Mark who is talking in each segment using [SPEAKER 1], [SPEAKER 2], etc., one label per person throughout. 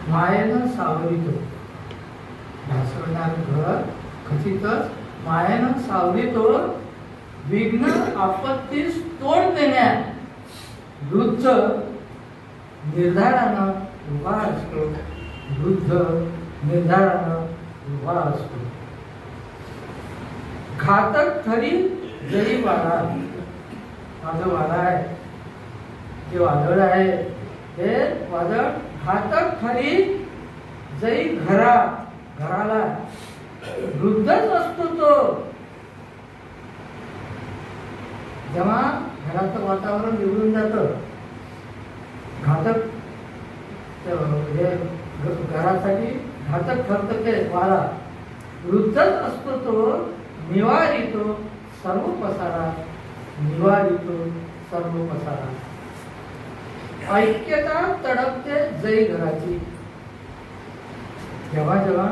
[SPEAKER 1] मायेनं सावरितो. ढासळणार घर खचितच मायेनं सावरितो. विघ्न आपत्तीस तोड देण्यात वृद्ध निर्धारानं उभा असतो. वृद्ध निर्धारानं उभा असतो. घातक ठरी जरी वारा, माझं वारा आहे, जे वादळ आहे हे वादळ घातक ठरी जरी घराला वृद्धच असतो तो. जेव्हा घराचं वातावरण बिघडून जातं, घातक घरासाठी घातक ठरतं ते वारा, वृद्धच असतो तो. निवारितो सर्व पसारा, निवारितो सर्व पसारा. ऐक्यता तडपते जय घराची. जेव्हा जेव्हा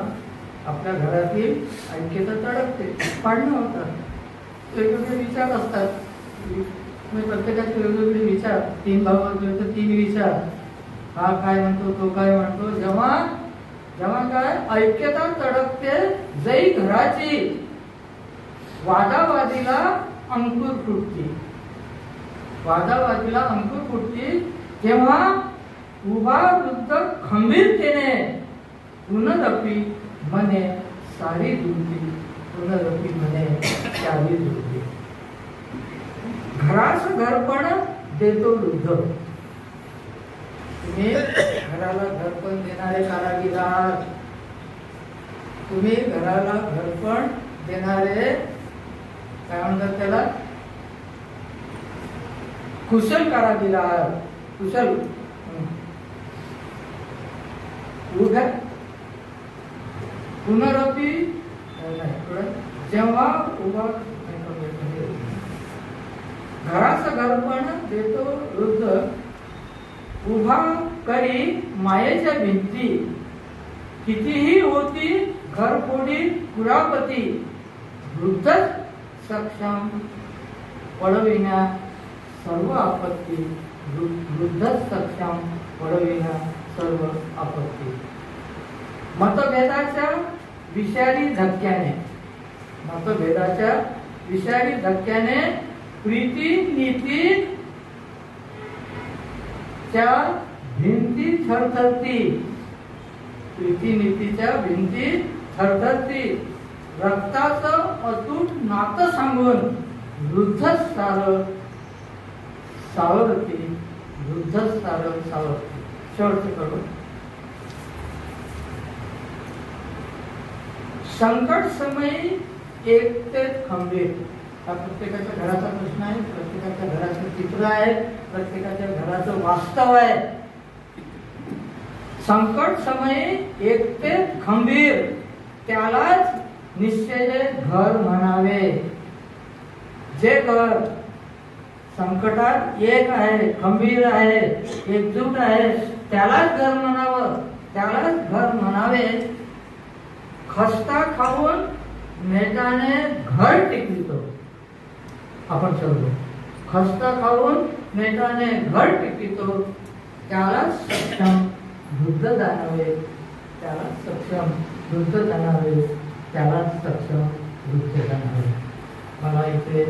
[SPEAKER 1] आपल्या घरातील ऐक्यता तडपते, पाडणं होतात, वेगवेगळे विचार असतात, प्रत्येकाचे वेगवेगळे विचार, 3 भाव असले तर 3 विचार, हा काय म्हणतो तो काय म्हणतो. जेव्हा जेव्हा काय ऐक्यता तडपते जय घराची, वादावादीला अंकुर फुटते. वादावादीला अंकुर फुटते तेव्हा उभा वृद्ध खंबीरतेने पुनरपी मने सारी दुर्गी, पुनरपी मने सारी दुर्गी. घरास घरपण देतो वृद्ध. तुम्ही घराला घरपण देणारे कारागीर आहात. तुम्ही घराला घरपण देणारे काय म्हणतात त्याला, कुशल कारागीर आहात. कुशल उभ्या पुनरपी जेव्हा उभा घराचं घरपण देतो वृद्ध. उभा करी मायेच्या भिंती, कितीही होती घरफोडी कुरापती. वृद्धच सक्षम पळविण्या सर्व आपत्ती. वृद्धच सक्षम पळविण्या सर्व आपत्ती. मतभेदाच्या विषारी धक्क्याने, मतभेदाच्या विषारी धक्क्याने प्रीती नीती च्या भिंती थरथरती. प्रीती नीतीच्या भिंती थरथरती. रक्ताचं अतूट नातं सांगून वृद्धच सावरती. वृद्धच सावरती. शेवटचं करू. संकट समयी एकतेत खंबीर. हा प्रत्येकाच्या घराचा प्रश्न आहे, प्रत्येकाच्या घराचं चित्र आहे, प्रत्येकाच्या घराचं वास्तव आहे. संकट समयी एकतेत खंबीर, त्यालाच निश्चय घर म्हणावे. जे घर संकटात एक आहे, खंबीर आहे, एकजूट आहे, त्यालाच घर म्हणावं, त्यालाच घर म्हणावे. खस्ता खाऊन नेटाने घर टिकवितो. आपण सर्व खस्ता खाऊन नेटाने घर टिकवितो. त्यालाच सक्षम बुद्ध जाणावे, त्यालाच सक्षम बुद्ध जाणावे, त्यालाच सक्षम बुद्ध जाणावे. मला इथे